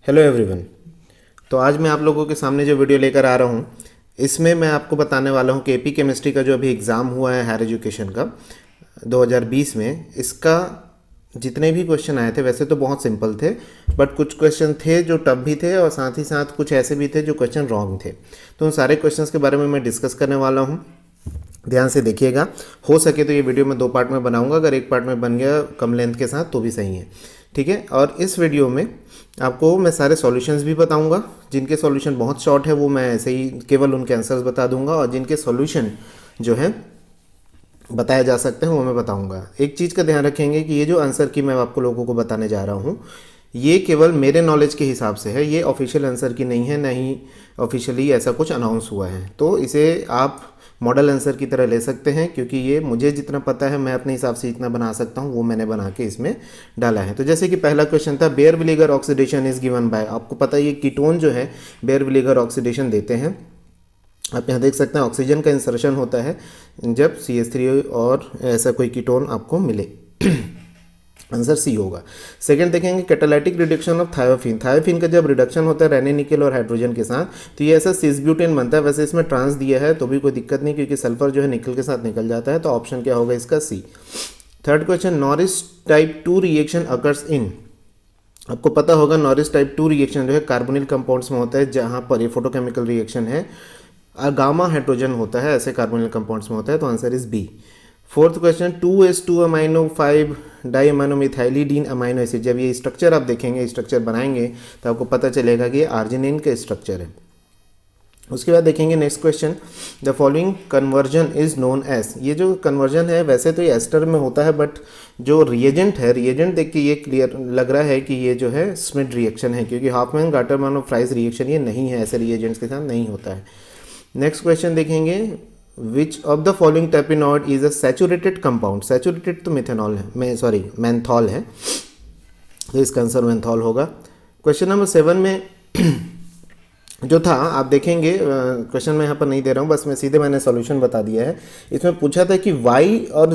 Hello everyone. तो आज मैं आप लोगों के सामने जो वीडियो लेकर आ रहा हूँ, इसमें मैं आपको बताने वाला हूँ कि एपी केमिस्ट्री का जो अभी एग्ज़ाम हुआ है हायर एजुकेशन का 2020 में, इसका जितने भी क्वेश्चन आए थे वैसे तो बहुत सिंपल थे, बट कुछ क्वेश्चन थे जो टफ भी थे और साथ ही साथ कुछ ऐसे भी थे जो क्वेश्चन रॉन्ग थे। तो उन सारे क्वेश्चंस के बारे में मैं डिस्कस करने वाला हूँ। ध्यान से देखिएगा। हो सके तो ये वीडियो मैं 2 पार्ट में बनाऊंगा, अगर एक पार्ट में बन गया कम लेंथ के साथ तो भी सही है, ठीक है। और इस वीडियो में आपको मैं सारे सॉल्यूशंस भी बताऊंगा। जिनके सॉल्यूशन बहुत शॉर्ट है वो मैं ऐसे ही केवल उनके आंसर्स बता दूंगा, और जिनके सॉल्यूशन जो है बताया जा सकते हैं वो मैं बताऊंगा। एक चीज़ का ध्यान रखेंगे कि ये जो आंसर की मैं आपको लोगों को बताने जा रहा हूँ, ये केवल मेरे नॉलेज के हिसाब से है, ये ऑफिशियल आंसर की नहीं है, ना ही ऑफिशियली ऐसा कुछ अनाउंस हुआ है। तो इसे आप मॉडल आंसर की तरह ले सकते हैं, क्योंकि ये मुझे जितना पता है मैं अपने हिसाब से जितना बना सकता हूँ वो मैंने बना के इसमें डाला है। तो जैसे कि पहला क्वेश्चन था, बेयर विनेगर ऑक्सीडेशन इज गिवन बाय। आपको पता है ये कीटोन जो है बेयर विनेगर ऑक्सीडेशन देते हैं। आप यहाँ देख सकते हैं ऑक्सीजन का इंसर्शन होता है जब CH3 और ऐसा कोई कीटोन आपको मिले। आंसर सी होगा। सेकंड देखेंगे, catalytic reduction of thiophene. Thiophene का जब रिडक्शन होता है रेनी निकल और हाइड्रोजन के साथ, तो ये ऐसा सिसब्यूटेन बनता है। वैसे इसमें ट्रांस दिया है तो भी कोई दिक्कत नहीं, क्योंकि सल्फर जो है निकल के साथ निकल जाता है। तो ऑप्शन क्या होगा इसका? C. Third question, Norrish type 2 reaction occurs in. आपको पता होगा नॉरिस टाइप 2 रिएक्शन जो है कार्बोनिल कंपाउंड्स में होता है, जहाँ पर ये फोटोकेमिकल रिएक्शन है गामा हाइड्रोजन होता है, ऐसे कार्बोनिल कंपाउंड्स में होता है। तो answer is B. Fourth question, 2s2 amino 5 di amino methylidene amino acid. जब ये स्ट्रक्चर आप देखेंगे, स्ट्रक्चर बनाएंगे, तो आपको पता चलेगा कि ये आर्जिनिन का स्ट्रक्चर है। उसके बाद देखेंगे next question, the following conversion is known as. ये जो कन्वर्जन है वैसे तो ये एस्टर में होता है, बट जो रिएजेंट है, रिएजेंट देख के ये क्लियर लग रहा है कि ये जो है स्मिड रिएक्शन है, क्योंकि हाफमैन गाटरमान और फ्राइज रिएक्शन ये नहीं है, ऐसे रिएजेंट्स के साथ नहीं होता है। नेक्स्ट क्वेश्चन देखेंगे, which of the following terpenoid is a saturated compound. Saturated तो मिथेनॉल है, मैंथॉल है, तो इसका आंसर मैंथॉल होगा। क्वेश्चन नंबर 7 में जो था आप देखेंगे, क्वेश्चन मैं यहाँ पर नहीं दे रहा हूँ, बस मैं सीधे मैंने सॉल्यूशन बता दिया है। इसमें पूछा था कि y और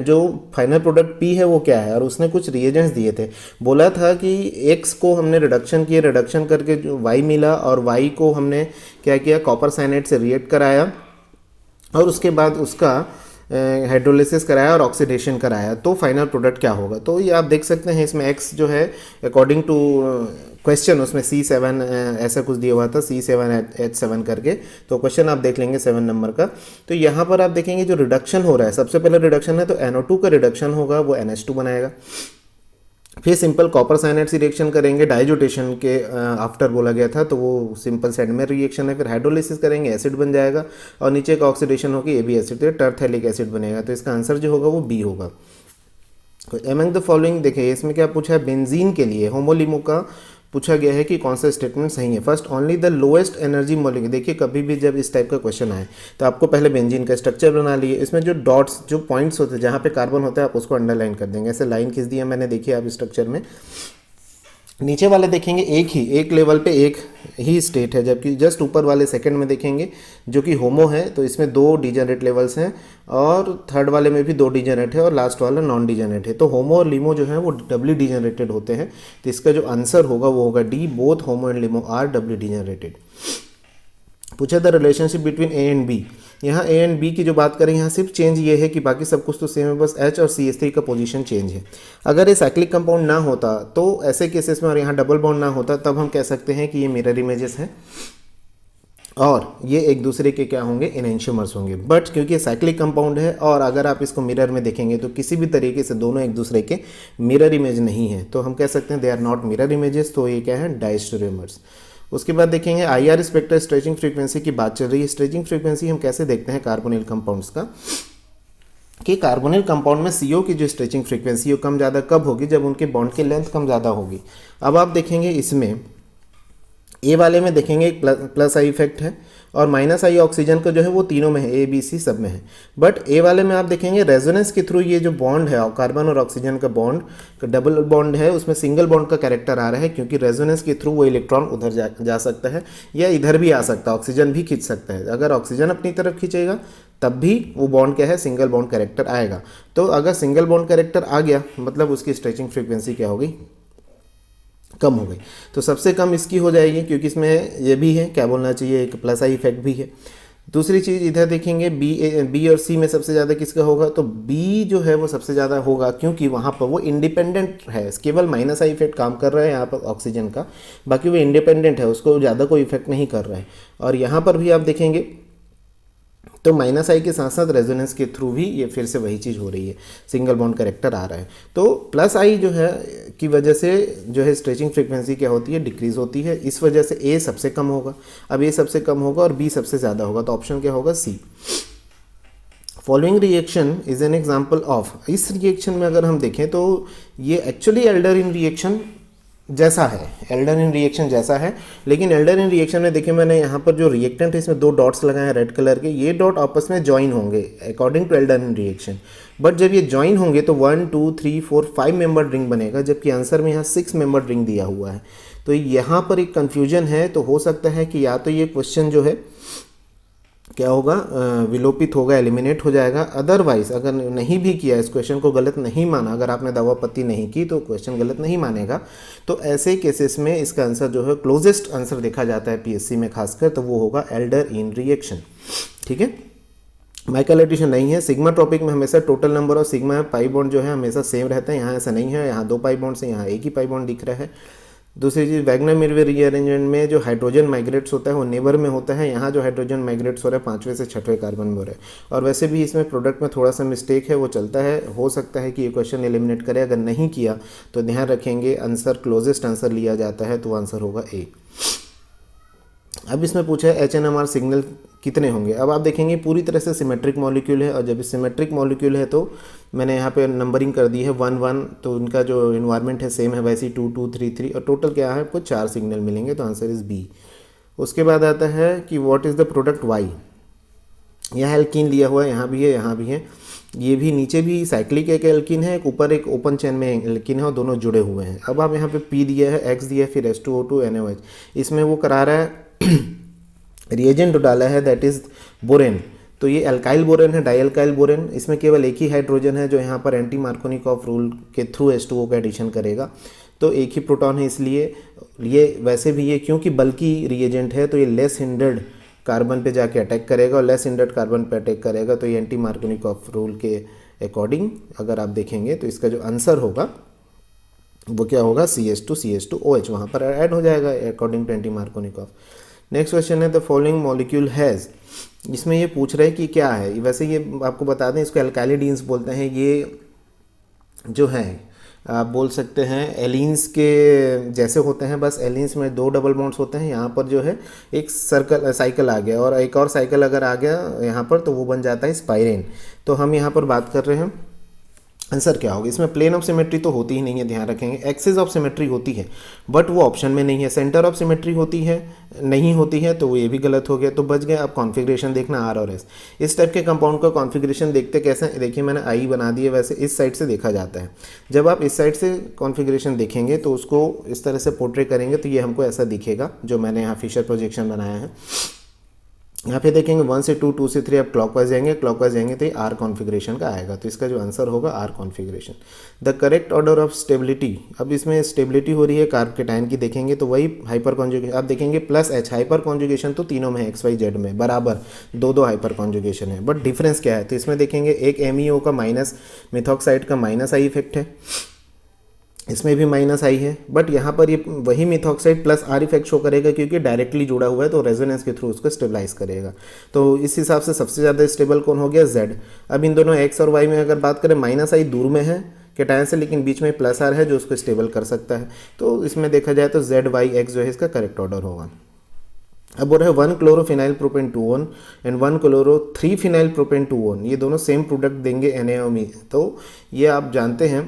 जो फाइनल प्रोडक्ट P है वो क्या है, और उसने कुछ रिएजेंट्स दिए थे। बोला था कि x को हमने रिडक्शन किया, रिडक्शन करके जो y मिला, और y को हमने क्या किया, कॉपर साइनाइड से रिएक्ट कराया, और उसके बाद उसका हाइड्रोलिसिस कराया और ऑक्सीडेशन कराया, तो फाइनल प्रोडक्ट क्या होगा। तो ये आप देख सकते हैं इसमें x जो है अकॉर्डिंग टू क्वेश्चन उसमें C7 ऐसा कुछ दिया हुआ था, C7H7 करके। तो क्वेश्चन आप देख लेंगे 7 नंबर का। तो यहाँ पर आप देखेंगे जो रिडक्शन हो रहा है, सबसे पहले रिडक्शन है तो NO2 का रिडक्शन होगा, वो NH2 बनाएगा। फिर सिंपल कॉपर साइनाइड से रिएक्शन करेंगे, डाइजोटेशन के आफ्टर बोला गया था, तो वो सिंपल सेडमेंट रिएक्शन है। फिर हाइड्रोलिसिस करेंगे, एसिड बन जाएगा, और नीचे का ऑक्सीडेशन होगी AB एसिड, तो टरथैलिक एसिड बनेगा। तो इसका आंसर जो होगा वो बी होगा। एमंग द फॉलोइंग देखिए, इसमें क्या पूछा है, बेंजीन के लिए होमोलिमो का पूछा गया है कि कौन सा स्टेटमेंट सही है। First, only the lowest energy molecule. देखिए कभी भी जब इस टाइप का क्वेश्चन आए तो आपको पहले बेंजीन का स्ट्रक्चर बना लिए, इसमें जो डॉट्स जो पॉइंट्स होते हैं जहाँ पे कार्बन होता है आप उसको अंडरलाइन कर देंगे, ऐसे लाइन खींच दिया मैंने, देखिए आप स्ट्रक्चर में। नीचे वाले देखेंगे एक लेवल पे एक ही स्टेट है, जबकि जस्ट ऊपर वाले सेकंड में देखेंगे जो कि होमो है, तो इसमें 2 डिजेनरेट लेवल्स हैं, और थर्ड वाले में भी 2 डिजेनरेट है, और लास्ट वाला नॉन डिजेनरेट है। तो होमो और लिमो जो है वो डबली डिजेनरेटेड होते हैं। तो इसका जो आंसर होगा वो होगा D, both HOMO and LUMO are doubly degenerated. पूछा the relationship between A and B। यहाँ A एंड B की जो बात करें, यहाँ सिर्फ चेंज ये है कि बाकी सब कुछ तो सेम है, बस H और CH3 का पोजीशन चेंज है। अगर ये साइक्लिक कंपाउंड ना होता तो ऐसे केसेस में, और यहाँ डबल बॉन्ड ना होता, तब हम कह सकते हैं कि ये मिरर इमेजेस हैं और ये एक दूसरे के क्या होंगे, इनेंशियोमर्स होंगे। बट क्योंकि ये साइक्लिक कंपाउंड है, और अगर आप इसको मिरर में देखेंगे तो किसी भी तरीके से दोनों एक दूसरे के मिरर इमेज नहीं है, तो हम कह सकते हैं they are not mirror images. तो ये क्या है, डायस्टेरियोमर्स। उसके बाद देखेंगे IR स्पेक्ट्रल स्ट्रेचिंग फ्रीक्वेंसी की बात चल रही है। स्ट्रेचिंग फ्रीक्वेंसी हम कैसे देखते हैं कार्बोनिल कंपाउंड्स का, कि कार्बोनिल कंपाउंड में CO की जो स्ट्रेचिंग फ्रीक्वेंसी वो कम ज़्यादा कब होगी, जब उनके बॉन्ड की लेंथ कम ज़्यादा होगी। अब आप देखेंगे इसमें A वाले में देखेंगे प्लस आई इफेक्ट है, और माइनस आई ऑक्सीजन का जो है वो तीनों में है, A B C सब में है। बट A वाले में आप देखेंगे रेजोनेंस के थ्रू ये जो बॉन्ड है कार्बन और ऑक्सीजन का बॉन्ड डबल बॉन्ड है, उसमें सिंगल बॉन्ड का कैरेक्टर आ रहा है, क्योंकि रेजोनेंस के थ्रू वो इलेक्ट्रॉन उधर जा सकता है, या इधर भी आ सकता है, ऑक्सीजन भी खींच सकता है। अगर ऑक्सीजन अपनी तरफ खींचेगा तब भी वो बॉन्ड क्या है, सिंगल बॉन्ड कैरेक्टर आएगा। तो अगर सिंगल बॉन्ड कैरेक्टर आ गया मतलब उसकी स्ट्रेचिंग फ्रीक्वेंसी क्या होगी, कम हो गई। तो सबसे कम इसकी हो जाएगी, क्योंकि इसमें ये भी है, क्या बोलना चाहिए, एक प्लस आई इफेक्ट भी है। दूसरी चीज़ इधर देखेंगे, बी और सी में सबसे ज़्यादा किसका होगा, तो बी जो है वो सबसे ज़्यादा होगा, क्योंकि वहाँ पर वो इंडिपेंडेंट है, केवल माइनस आई इफेक्ट काम कर रहा है यहाँ पर ऑक्सीजन का, बाकी वो इंडिपेंडेंट है, उसको ज़्यादा कोई इफेक्ट नहीं कर रहा है। और यहाँ पर भी आप देखेंगे तो माइनस आई के साथ साथ रेजोनेंस के थ्रू भी ये फिर से वही चीज़ हो रही है, सिंगल बॉन्ड करेक्टर आ रहा है। तो प्लस आई जो है की वजह से जो है स्ट्रेचिंग फ्रीक्वेंसी क्या होती है, डिक्रीज होती है, इस वजह से ए सबसे कम होगा। अब ए सबसे कम होगा और बी सबसे ज़्यादा होगा, तो ऑप्शन क्या होगा, C. Following reaction is an example of, इस रिएक्शन में अगर हम देखें तो ये एक्चुअली एल्डरइन रिएक्शन जैसा है, एल्डरइन रिएक्शन जैसा है, लेकिन एल्डरइन रिएक्शन में देखिए मैंने यहाँ पर जो रिएक्टेंट है इसमें 2 डॉट्स लगाए हैं रेड कलर के, ये डॉट आपस में ज्वाइन होंगे अकॉर्डिंग टू एल्डरइन रिएक्शन। बट जब ये ज्वाइन होंगे तो 1 2 3 4 5 मेंबर रिंग बनेगा, जबकि आंसर में यहाँ 6 मेंबर रिंग दिया हुआ है। तो यहाँ पर एक कन्फ्यूजन है, तो हो सकता है कि या तो ये क्वेश्चन जो है क्या होगा, विलोपित होगा, एलिमिनेट हो जाएगा। अदरवाइज अगर नहीं भी किया, इस क्वेश्चन को गलत नहीं माना, अगर आपने दावापत्ती नहीं की तो क्वेश्चन गलत नहीं मानेगा। तो ऐसे केसेस में इसका आंसर जो है, क्लोजेस्ट आंसर देखा जाता है पीएससी में खासकर, तो वो होगा एल्डरइन रिएक्शन। ठीक है, माइकल एडिशन नहीं है। सिग्मा टॉपिक में हमेशा total number of sigma pi bond जो है हमेशा सेम रहता है, यहाँ ऐसा नहीं है, यहाँ 2 पाई बॉन्ड से यहाँ एक ही पाई बॉन्ड दिख रहा है। दूसरी चीज़, वैगनर मिरवे रीअरेंजमेंट में जो हाइड्रोजन माइग्रेट्स होता है वो नेबर में होता है, यहाँ जो हाइड्रोजन माइग्रेट्स हो रहा है 5वें से 6वें कार्बन में हो रहा है। और वैसे भी इसमें प्रोडक्ट में थोड़ा सा मिस्टेक है, वो चलता है, हो सकता है कि ये क्वेश्चन एलिमिनेट करे। अगर नहीं किया तो ध्यान रखेंगे आंसर क्लोजेस्ट आंसर लिया जाता है, तो आंसर होगा ए। अब इसमें पूछा है HNMR सिग्नल कितने होंगे। अब आप देखेंगे पूरी तरह से सिमेट्रिक मॉलिक्यूल है, और जब सिमेट्रिक मॉलिक्यूल है तो मैंने यहाँ पे नंबरिंग कर दी है 1 1, तो उनका जो इन्वायरमेंट है सेम है, वैसे ही 2 2 3 3, और टोटल क्या है, आपको 4 सिग्नल मिलेंगे, तो आंसर इज बी। उसके बाद आता है कि what is the product Y. यहाँ एल्कीन लिया हुआ है, यहाँ भी है, यहाँ भी है, ये भी नीचे भी साइक्लिक एक एल्कीन है, एक ऊपर एक ओपन चेन में एल्कीन है, और दोनों जुड़े हुए हैं। अब आप यहाँ पे पी दिया है, एक्स दिया है, फिर H2O2 NaOH, इसमें वो करा रहा है रिएजेंट डाला है, दैट इज बोरेन। तो ये अल्काइल बोरेन है, डाइअल्काइल बोरेन, इसमें केवल एक ही हाइड्रोजन है जो यहाँ पर एंटी मार्कोनिकॉफ रूल के थ्रू H2O का एडिशन करेगा, तो एक ही प्रोटॉन है, इसलिए ये वैसे भी ये क्योंकि बल्कि रिएजेंट है तो ये लेस हिंडर्ड कार्बन पे जाके अटैक करेगा, और लेस हिंडर्ड कार्बन पे अटैक करेगा, तो ये एंटी मार्कोनिकॉफ रूल के अकॉर्डिंग अगर आप देखेंगे तो इसका जो आंसर होगा वो क्या होगा, CH2CH2OH वहाँ पर ऐड हो जाएगा according to anti Markovnikov. Next question है द फॉलोइंग मॉलिक्यूल हैज़, इसमें ये पूछ रहे हैं कि क्या है, वैसे ये आपको बता दें इसको एल्काइलिडीन्स बोलते हैं। ये जो है आप बोल सकते हैं एलिन्स के जैसे होते हैं, बस एलिन्स में 2 डबल बॉन्ड्स होते हैं, यहाँ पर जो है एक साइकिल आ गया, और एक और साइकिल अगर आ गया यहाँ पर तो वो बन जाता है स्पाइरेन। तो हम यहाँ पर बात कर रहे हैं आंसर क्या होगा। इसमें प्लेन ऑफ सिमेट्री तो होती ही नहीं है, ध्यान रखेंगे। एक्सिस ऑफ सिमेट्री होती है बट वो ऑप्शन में नहीं है। सेंटर ऑफ सिमेट्री होती है, नहीं होती है, तो ये भी गलत हो गया, तो बच गया। अब कॉन्फ़िगरेशन देखना आर और एस। इस टाइप के कंपाउंड का कॉन्फ़िगरेशन देखते कैसे, देखिए मैंने आई बना दी है, वैसे इस साइड से देखा जाता है। जब आप इस साइड से कॉन्फ़िगरेशन देखेंगे तो उसको इस तरह से पोर्ट्रे करेंगे तो ये हमको ऐसा दिखेगा, जो मैंने यहाँ फिशर प्रोजेक्शन बनाया है। यहाँ पे देखेंगे 1 से 2, 2 से 3, आप क्लॉकवाइज जाएंगे तो ये आर कॉन्फ़िगरेशन का आएगा, तो इसका जो आंसर होगा R configuration. The correct order of stability, अब इसमें स्टेबिलिटी हो रही है कार्बोकेटाइन की, देखेंगे तो वही हाइपर कॉन्जुगेशन, आप देखेंगे +H हाइपर कॉन्जुगेशन तो तीनों में है, XYZ में बराबर 2 हाइपर कॉन्जुगेशन है, बट डिफरेंस क्या है, तो इसमें देखेंगे एक MEO का माइनस मिथॉक्साइड का माइनस आई इफेक्ट है, इसमें भी माइनस आई है, बट यहाँ पर ये वही methoxide plus are effect show करेगा क्योंकि डायरेक्टली जुड़ा हुआ है, तो रेजोनेंस के थ्रू उसको स्टेबलाइज करेगा। तो इस हिसाब से सबसे ज़्यादा स्टेबल कौन हो गया, Z। अब इन दोनों X और Y में अगर बात करें, माइनस आई दूर में है कैटायन से, लेकिन बीच में प्लस आर है जो उसको स्टेबल कर सकता है। तो इसमें देखा जाए तो ZYX जो है इसका करेक्ट ऑर्डर होगा। अब बोल रहे हैं 1 chlorophenyl propane 2ON and 1 chloro 3 phenyl propane 2ON, ये दोनों सेम प्रोडक्ट देंगे NaOH। तो ये आप जानते हैं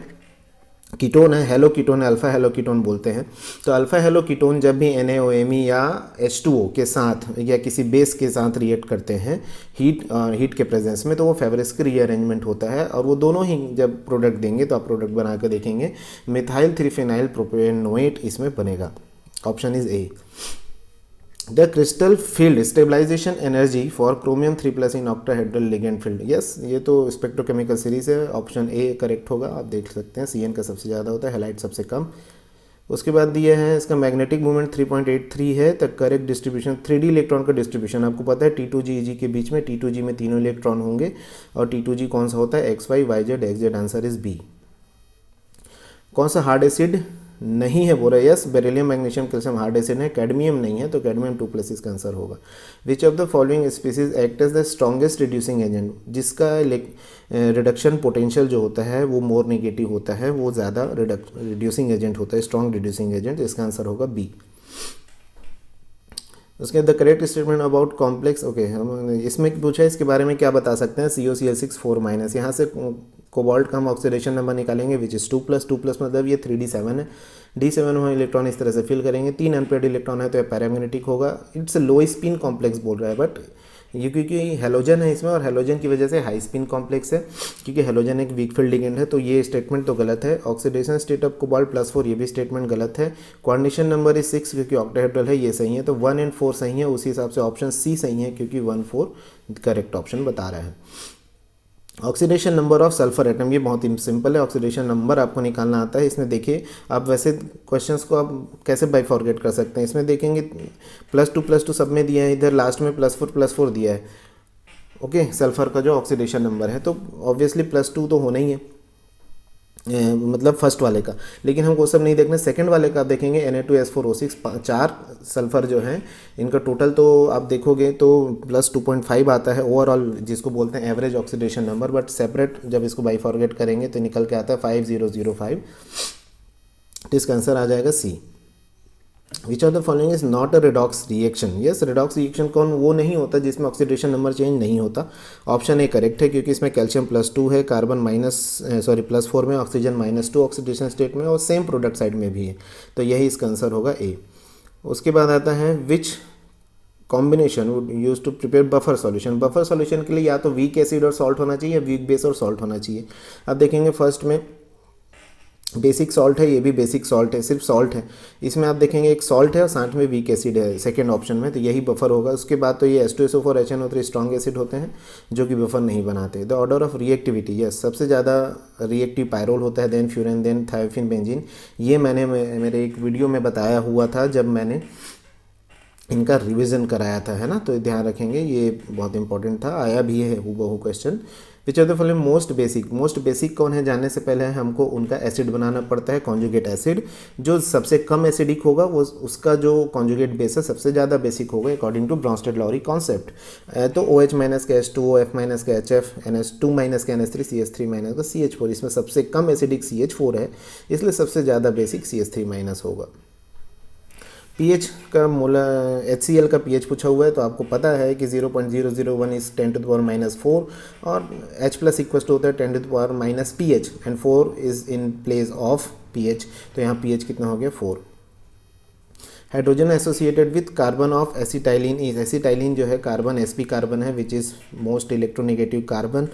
कीटोन है, हेलो कीटोन है, अल्फा हेलो कीटोन बोलते हैं। तो अल्फा हेलो कीटोन जब भी NaOMe या H2O के साथ या किसी बेस के साथ रिएक्ट करते हैं हीट के प्रेजेंस में, तो वो फेवरेस्की रीअरेंजमेंट होता है, और वो दोनों ही जब प्रोडक्ट देंगे तो आप प्रोडक्ट बना कर देखेंगे, मिथाइल 3 फिनाइल प्रोपेनोएट इसमें बनेगा। Option is A. The crystal field stabilization energy for chromium 3+ in octahedral ligand field, yes ये तो स्पेक्ट्रोकेमिकल सीरीज है, ऑप्शन ए करेक्ट होगा। आप देख सकते हैं CN का सबसे ज़्यादा होता है, हैलाइड सबसे कम। उसके बाद दिया है इसका मैग्नेटिक मोमेंट 3.83 है। The correct distribution 3D electron का डिस्ट्रीब्यूशन आपको पता है T2G के बीच में, T2G में तीनों इलेक्ट्रॉन होंगे और T2G कौन सा होता है, XY YZ XZ, answer is B. कौन सा हार्ड एसिड नहीं है, बोल रहा है yes, beryllium magnesium calcium hard acid है, कैडमियम नहीं है, तो कैडमियम 2+ इसका आंसर होगा। Which of the following species act as the strongest reducing agent, जिसका रिडक्शन पोटेंशियल जो होता है वो मोर नेगेटिव होता है, वो ज़्यादा रिड्यूसिंग एजेंट होता है, स्ट्रॉन्ग रिड्यूसिंग एजेंट, इसका आंसर होगा बी। उसके the correct statement about complex, okay, हम इसमें पूछा है इसके बारे में क्या बता सकते हैं, COCl6 4-, यहाँ से कोबाल्ट का हम ऑक्सीडेशन नंबर निकालेंगे विच इज़ 2+, 2+ मतलब ये 3D7 है, D7 में इलेक्ट्रॉन इस तरह से फिल करेंगे, 3 अनपेड इलेक्ट्रॉन है तो ये पैरामैग्नेटिक होगा। इट्स लो स्पिन कॉम्प्लेक्स बोल रहा है, बट ये क्योंकि हेलोजन है इसमें और हेलोजन की वजह से हाई स्पिन कॉम्प्लेक्स है, क्योंकि हेलोजन एक वीक फील्ड लिगेंड है, तो ये स्टेटमेंट तो गलत है। ऑक्सीडेशन स्टेट ऑफ कोबाल्ट +4, ये भी स्टेटमेंट गलत है। कोऑर्डिनेशन नंबर इज 6 क्योंकि ऑक्टाहेड्रल है, ये सही है, तो 1 और 4 सही है, उसी हिसाब से ऑप्शन सी सही है क्योंकि 1, 4 करेक्ट ऑप्शन बता रहा है। Oxidation number of sulphur atom, ये बहुत ही सिंपल है, ऑक्सीडेशन नंबर आपको निकालना आता है। इसमें देखिए आप वैसे क्वेश्चंस को आप कैसे बाइफॉर्गेट कर सकते हैं, इसमें देखेंगे +2 सब में दिया है, इधर लास्ट में +4 दिया है, ओके, सल्फर का जो ऑक्सीडेशन नंबर है, तो ऑब्वियसली +2 तो होना ही है, मतलब फर्स्ट वाले का, लेकिन हमको सब नहीं देखना, सेकंड वाले का देखेंगे, Na2S4O6, 4 सल्फर जो हैं इनका टोटल तो आप देखोगे तो +2.5 आता है ओवरऑल, जिसको बोलते हैं average oxidation number, but separate जब इसको बाइफॉर्गेट करेंगे तो निकल के आता है 5005, तो इसका आंसर आ जाएगा C. Which of the following is not a redox reaction, yes, redox reaction कौन वो नहीं होता जिसमें ऑक्सीडेशन नंबर चेंज नहीं होता, ऑप्शन ए करेक्ट है क्योंकि इसमें कैल्शियम +2 है, कार्बन +4 में, ऑक्सीजन -2 ऑक्सीडेशन स्टेट में, और सेम प्रोडक्ट साइड में भी है, तो यही इसका आंसर होगा ए। उसके बाद आता है which combination use to prepare buffer solution, buffer solution के लिए या तो वीक एसिड और सॉल्ट होना चाहिए, वीक बेस और सॉल्ट होना चाहिए। अब देखेंगे फर्स्ट में बेसिक सॉल्ट है, ये भी बेसिक सॉल्ट है, सिर्फ सॉल्ट है, इसमें आप देखेंगे एक सॉल्ट है और साथ में वीक एसिड है सेकेंड ऑप्शन में, तो यही बफर होगा। उसके बाद तो ये H2SO4 HNO3 स्ट्रॉन्ग एसिड होते हैं जो कि बफर नहीं बनाते। The order of reactivity, yes, सबसे ज़्यादा रिएक्टिव पायरोल होता है, then furan, then thiophene benzene, ये मैंने मेरे एक वीडियो में बताया हुआ था जब मैंने इनका रिवीजन कराया था, है ना, तो ध्यान रखेंगे, ये बहुत इंपॉर्टेंट था, आया भी है हूबहू question. Which of the following most basic कौन है, जानने से पहले हमको उनका एसिड बनाना पड़ता है, कॉन्जुगेट एसिड, जो सबसे कम एसिडिक होगा वो उसका जो कॉन्जुगेट बेस है सबसे ज़्यादा बेसिक होगा अकॉर्डिंग टू ब्रॉन्स्टेड-लॉरी कॉन्सेप्ट। तो OH- का H2O, F- का HF, NH2- का NH3, CH3- का CH4, इसमें सबसे कम एसिडिक CH4 है, इसलिए सबसे ज़्यादा बेसिक CH3- होगा। पीएच का मोला HCl का पीएच पूछा हुआ है, तो आपको पता है कि 0.001 इज 10⁻⁴ और H+ इक्वल टू होता है 10⁻⁻, pH and 4 is in place of pH, तो यहाँ pH कितना हो गया 4। Hydrogen associated with carbon of acetylene is, acetylene जो है कार्बन sp कार्बन है which is most electronegative carbon,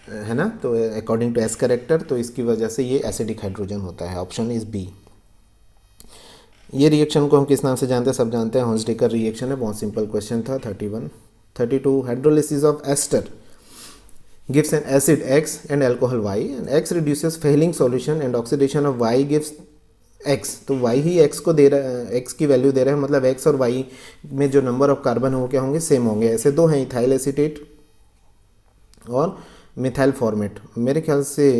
है ना, तो अकॉर्डिंग टू S करेक्टर, तो इसकी वजह से ये एसिडिक हाइड्रोजन होता है, ऑप्शन इज बी। ये रिएक्शन को हम किस नाम से जानते हैं, सब जानते हैं, हॉन्सडेकर रिएक्शन है, बहुत सिंपल क्वेश्चन था। 31 32 hydrolysis of ester gives an acid X and alcohol Y and X reduces Fehling solution and oxidation of Y gives X, तो Y ही X को दे रहा है, X की वैल्यू दे रहा है, मतलब X और Y में जो नंबर ऑफ कार्बन हो क्या होंगे, सेम होंगे। ऐसे दो हैं, इथाइल एसीटेट और मिथाइल फॉर्मेट, मेरे ख्याल से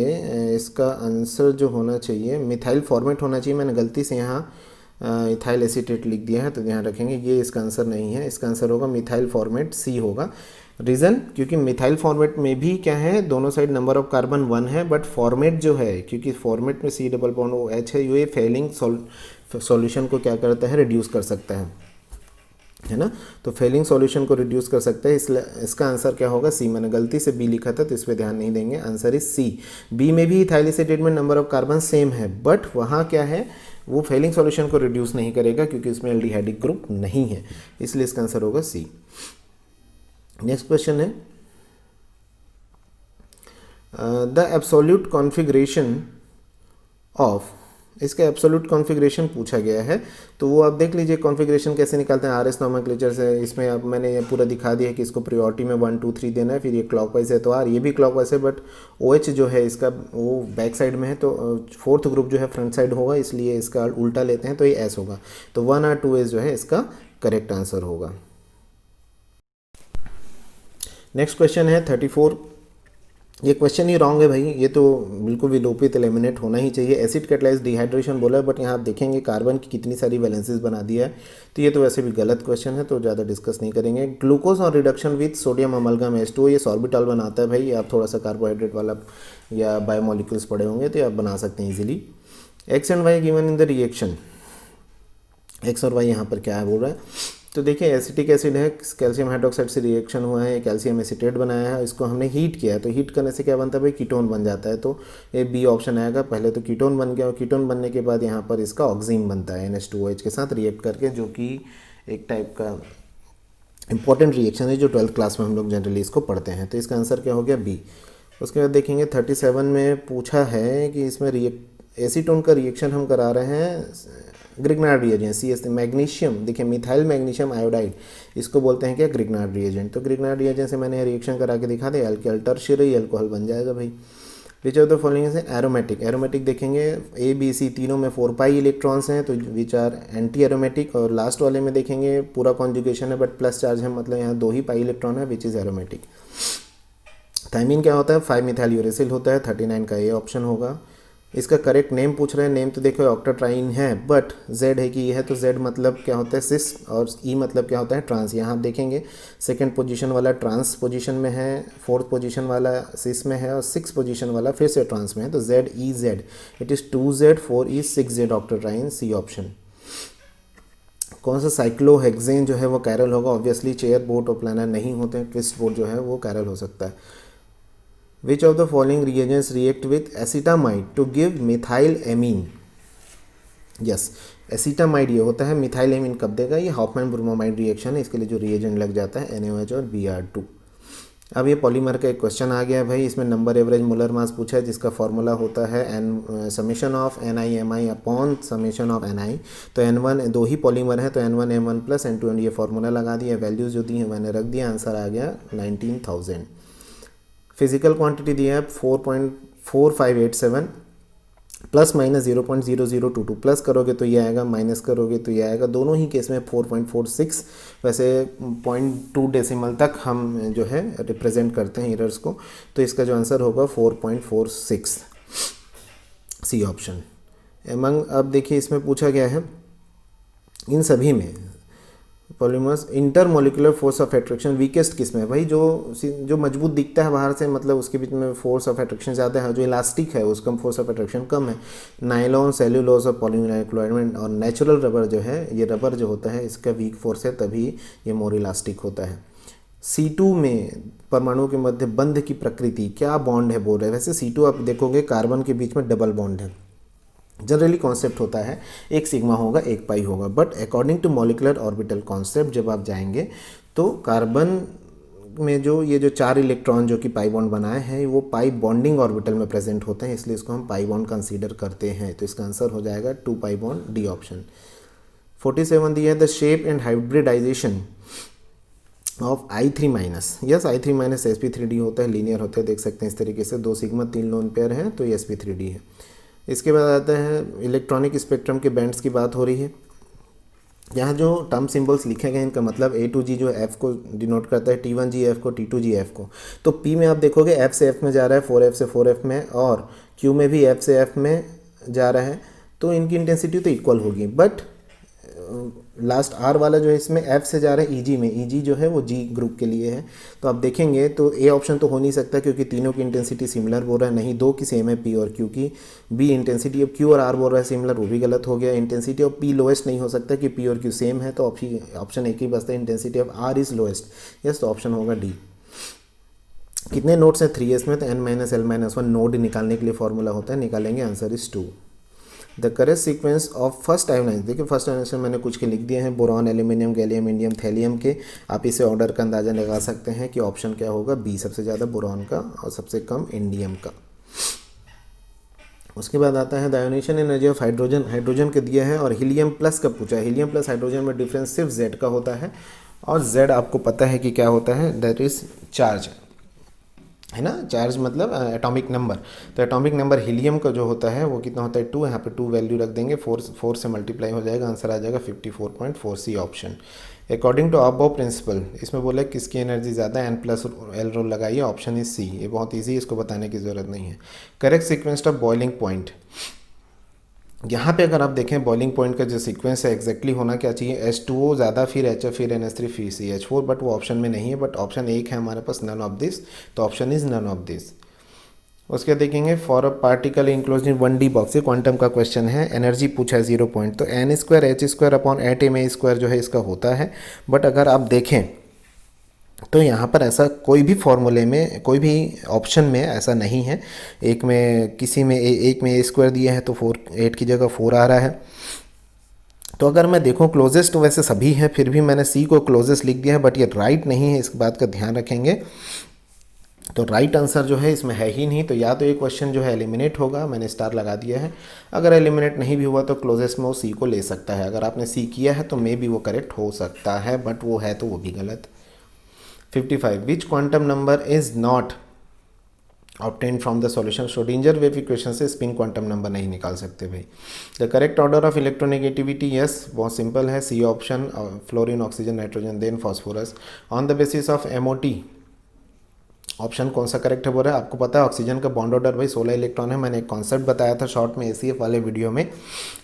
इसका आंसर जो होना चाहिए मिथाइल फॉर्मेट होना चाहिए, मैंने गलती से यहाँ इथाइल एसीटेट लिख दिया है, तो ध्यान रखेंगे ये इसका आंसर नहीं है, इसका आंसर होगा मिथाइल फॉर्मेट, सी होगा। रीज़न, क्योंकि मिथाइल फॉर्मेट में भी क्या है, दोनों साइड नंबर ऑफ कार्बन 1 है, बट फॉर्मेट जो है, क्योंकि फॉर्मेट में C+OH है, ये फेलिंग सॉल्यूशन को क्या करता है, रिड्यूस कर सकता है ना, तो फेलिंग सॉल्यूशन को रिड्यूस कर सकता है, इसलिए इसका आंसर क्या होगा, सी। मैंने गलती से बी लिखा था तो इस पर ध्यान नहीं देंगे, आंसर इज सी। बी में भी इथाइल एसीटेट में नंबर ऑफ कार्बन सेम है, बट वहाँ क्या है, वो फेलिंग सॉल्यूशन को रिड्यूस नहीं करेगा क्योंकि इसमें एल्डिहाइडिक ग्रुप नहीं है, इसलिए इसका आंसर होगा सी। नेक्स्ट क्वेश्चन है द एब्सोल्यूट कॉन्फ़िगरेशन ऑफ इसका एब्सोल्यूट कॉन्फ़िगरेशन पूछा गया है, तो वो आप देख लीजिए कॉन्फ़िगरेशन कैसे निकालते हैं। आरएस नोमेनक्लेचर से इसमें अब मैंने ये पूरा दिखा दिया है कि इसको प्रायोरिटी में 1 2 3 देना है, फिर ये क्लॉकवाइज है तो आर, ये भी क्लॉकवाइज है, बट OH जो है इसका वो बैक साइड में है, तो फोर्थ ग्रुप जो है फ्रंट साइड होगा, इसलिए इसका उल्टा लेते हैं तो ये एस होगा। तो 1 और 2 एस जो है इसका करेक्ट आंसर होगा। नेक्स्ट क्वेश्चन है 34। ये क्वेश्चन ही रॉन्ग है भाई, ये तो बिल्कुल विलोपित एलिमिनेट होना ही चाहिए। एसिड कैटलाइज डिहाइड्रेशन बोला है, बट यहाँ आप देखेंगे कार्बन की कितनी सारी वैलेंसीज बना दिया है, तो ये तो वैसे भी गलत क्वेश्चन है, तो ज़्यादा डिस्कस नहीं करेंगे। ग्लूकोज और reduction with sodium amalgam H2O, ये सॉर्बिटॉल बनाता है भाई। आप थोड़ा सा कार्बोहाइड्रेट वाला या बायोमोलिक्यूल्स पढ़े होंगे तो आप बना सकते हैं easily. X and Y given in the reaction, X और वाई यहाँ पर क्या है बोल रहा है, तो देखिए एसिटिक एसिड है, कैल्शियम हाइड्रोक्साइड से रिएक्शन हुआ है, कैल्शियम एसीटेट बनाया है, इसको हमने हीट किया है, तो हीट करने से क्या बनता है भाई, कीटोन बन जाता है। तो ये बी ऑप्शन आएगा। पहले तो कीटोन बन गया और कीटोन बनने के बाद यहाँ पर इसका ऑक्सीन बनता है NH2OH के साथ रिएक्ट करके, जो कि एक टाइप का इंपॉर्टेंट रिएक्शन है जो 12th क्लास में हम लोग जनरली इसको पढ़ते हैं। तो इसका आंसर क्या हो गया, बी। उसके बाद देखेंगे 37 में पूछा है कि इसमें एसीटोन का रिएक्शन हम करा रहे हैं ग्रिग्नार्ड रिएजेंट, CS मैग्नीशियम, देखिए मिथाइल मैग्नीशियम आयोडाइड, इसको बोलते हैं क्या, ग्रिग्नार्ड रिएजेंट। तो ग्रिग्नार्ड रिएजेंट से मैंने रिएक्शन करा के दिखा दिया, अल्किल टर्शियरी अल्कोहल बन जाएगा भाई। विच ऑफ द फॉलोइंग से एरोमेटिक, एरोमेटिक देखेंगे A B C तीनों में 4 पाई इलेक्ट्रॉन्स हैं, तो विच आर एंटी एरोमेटिक। और लास्ट वाले में देखेंगे पूरा कॉन्जुगेशन है बट प्लस चार्ज है, मतलब यहाँ 2 ही पाई इलेक्ट्रॉन है, विच इज़ एरोमेटिक। थाइमिन क्या होता है, 5 मिथाइल यूरेसिल होता है, 39 का ये ऑप्शन होगा। इसका करेक्ट नेम पूछ रहे हैं, नेम तो देखो ऑक्टाट्राइन है, बट Z है कि ये है, तो Z मतलब क्या होता है सिस, और E मतलब क्या होता है ट्रांस। यहाँ आप देखेंगे सेकंड पोजीशन वाला ट्रांस पोजीशन में है, फोर्थ पोजीशन वाला सिस में है, और 6 पोजीशन वाला फिर से ट्रांस में है, तो ZEZ, it is 2Z 4E 6Z octatriene, C option. कौन सा साइक्लोहेक्सेन जो है वो कैरल होगा, ऑब्वियसली चेयर बोट और प्लानर नहीं होते हैं, ट्विस्ट बोट जो है वो कैरल हो सकता है। Which of the following reagents react with acetamide to give methyl amine? Yes, acetamide ये होता है, मिथाइल एमीन कब देगा, ये हॉफमैन ब्रोमोमाइड रिएक्शन है, इसके लिए जो रिएजेंट लग जाता है NaOH और Br2। अब ये पॉलीमर का एक क्वेश्चन आ गया है भाई, इसमें नंबर एवरेज मोलर मास पूछा है, जिसका फॉर्मूला होता है summation of NiMi upon summation of Ni। तो N1 2 ही पॉलीमर है, तो N1M1 प्लस N2 ये फॉर्मूला लगा दिया, वैल्यूज़ जो दी हैं मैंने रख दिया, आंसर आ गया 19,000। फिजिकल क्वांटिटी दिया है 4.4587 प्लस माइनस 0.0022, प्लस करोगे तो ये आएगा, माइनस करोगे तो ये आएगा, दोनों ही केस में 4.46। वैसे 0.2 डेसिमल तक हम जो है रिप्रेजेंट करते हैं एरर्स को, तो इसका जो आंसर होगा 4.46, सी ऑप्शन। एमंग, अब देखिए इसमें पूछा गया है इन सभी में polymers intermolecular force of attraction weakest किस में है भाई, जो मजबूत दिखता है बाहर से, मतलब उसके बीच में फोर्स ऑफ अट्रैक्शन ज़्यादा है, जो इलास्टिक है उसका फोर्स ऑफ अट्रैक्शन कम है, नायलॉन, सेल्यूलोज और पॉलीविनाइल क्लोराइड। और नेचुरल रबर जो है, ये रबर जो होता है इसका वीक फोर्स है, तभी ये मोर इलास्टिक होता है। C2 में परमाणु के मध्य बंध की प्रकृति क्या बॉन्ड है बोल रहे हैं। वैसे C2 आप देखोगे कार्बन के बीच में डबल बॉन्ड है, जनरली कॉन्सेप्ट होता है एक सिग्मा होगा एक पाई होगा, but according to molecular orbital concept जब आप जाएंगे तो कार्बन में जो ये जो 4 इलेक्ट्रॉन जो कि पाई बॉन्ड बनाए हैं वो पाई बॉन्डिंग ऑर्बिटल में प्रेजेंट होते हैं, इसलिए इसको हम पाई बॉन्ड कंसीडर करते हैं। तो इसका आंसर हो जाएगा 2 पाई बॉन्ड, डी ऑप्शन। 47 दिया है the shape and hybridization of I3 minus. Yes, I3 minus sp3d होता है, लीनियर होता है, देख सकते हैं इस तरीके से 2 सिग्मा 3 लोन पेयर है, तो ये sp3d है। इसके बाद आता है इलेक्ट्रॉनिक स्पेक्ट्रम के बैंड्स की बात हो रही है। यहाँ जो टर्म सिंबल्स लिखे गए इनका मतलब A2G जो F को डिनोट करता है, T1G F को, T2G F को। तो P में आप देखोगे F से F में जा रहा है, 4F से 4F में, और Q में भी F से F में जा रहा है, तो इनकी इंटेंसिटी तो इक्वल होगी। बट लास्ट R वाला जो है इसमें F से जा रहा है EG में, EG जो है वो G ग्रुप के लिए है। तो आप देखेंगे तो A ऑप्शन तो हो नहीं सकता क्योंकि तीनों की इंटेंसिटी सिमिलर बोल रहा है, नहीं 2 की सेम है P और Q की। B इंटेंसिटी अब Q और R बोल रहा है सिमिलर, वो भी गलत हो गया। इंटेंसिटी ऑफ P लोएस्ट नहीं हो सकता कि P और Q सेम है, तो ऑप्शन एक ही बचता है, intensity of R is lowest. Yes, तो ऑप्शन होगा D। कितने नोड्स हैं 3s में, तो n-l-1 नोड निकालने के लिए फॉर्मूला होता है, निकालेंगे, answer is 2। The correct sequence of first ionization, देखिए फर्स्ट आयोनाइजेशन मैंने कुछ के लिख दिए हैं, boron, aluminium, gallium, indium, thallium के। आप इसे ऑर्डर का अंदाज़ा लगा सकते हैं कि ऑप्शन क्या होगा, बी, सबसे ज़्यादा बोरॉन का और सबसे कम इंडियम का। उसके बाद आता है the ionisation energy of hydrogen, hydrogen का दिया है और हीलियम प्लस का पूछा है। हीलियम प्लस हाइड्रोजन में डिफरेंस सिर्फ Z का होता है और Z आपको पता है कि क्या होता है, दैट इज चार्ज, है ना। चार्ज मतलब एटॉमिक नंबर। तो एटॉमिक नंबर हीलियम का जो होता है वो कितना होता है 2, यहाँ पे 2 वैल्यू रख देंगे, 4 से मल्टीप्लाई हो जाएगा, आंसर आ जाएगा 54.4, C option. According to above principle, इसमें बोला किसकी एनर्जी ज़्यादा है, N+L रोल लगाइए, ऑप्शन इज सी। ये बहुत ईजी है, इसको बताने की ज़रूरत नहीं है। Correct sequence of boiling point, यहाँ पे अगर आप देखें बॉइलिंग पॉइंट का जो सीक्वेंस है एग्जैक्टली होना क्या चाहिए, H2O ज़्यादा फिर HF फिर NH3 फिर CH4, बट वो ऑप्शन में नहीं है, बट ऑप्शन एक है हमारे पास, नन ऑफ दिस, तो option is none of this. उसके देखेंगे for a particle enclose in 1D box, ये क्वांटम का क्वेश्चन है, एनर्जी पूछा है 0 पॉइंट, तो n² h² अपॉन 8ma² जो है इसका होता है। बट अगर आप देखें तो यहाँ पर ऐसा कोई भी फॉर्मूले में, कोई भी ऑप्शन में ऐसा नहीं है। एक में किसी में एक में a² दिया है तो 8 की जगह 4 आ रहा है। तो अगर मैं देखूं क्लोजेस्ट, वैसे सभी हैं, फिर भी मैंने C को क्लोजेस्ट लिख दिया है, बट ये राइट नहीं है, इस बात का ध्यान रखेंगे। तो राइट आंसर जो है इसमें है ही नहीं, तो या तो ये क्वेश्चन जो है एलिमिनेट होगा, मैंने स्टार लगा दिया है। अगर एलिमिनेट नहीं भी हुआ तो क्लोजेस्ट में वो C को ले सकता है। अगर आपने C किया है तो मे भी वो करेक्ट हो सकता है, बट वो है तो वो भी गलत। 55 which quantum number is not obtain from the solution, Schrodinger wave equation से स्पिन क्वांटम नंबर नहीं निकाल सकते भाई। The correct order of electronegativity, yes बहुत सिंपल है, C option, fluorine oxygen nitrogen then phosphorus. On the basis of MOT, option कौन सा correct है बोल रहा है, आपको पता है ऑक्सीजन का बॉन्ड ऑर्डर भाई 16 इलेक्ट्रॉन है, मैंने एक कॉन्सेप्ट बताया था शॉर्ट में ACF वाले वीडियो में।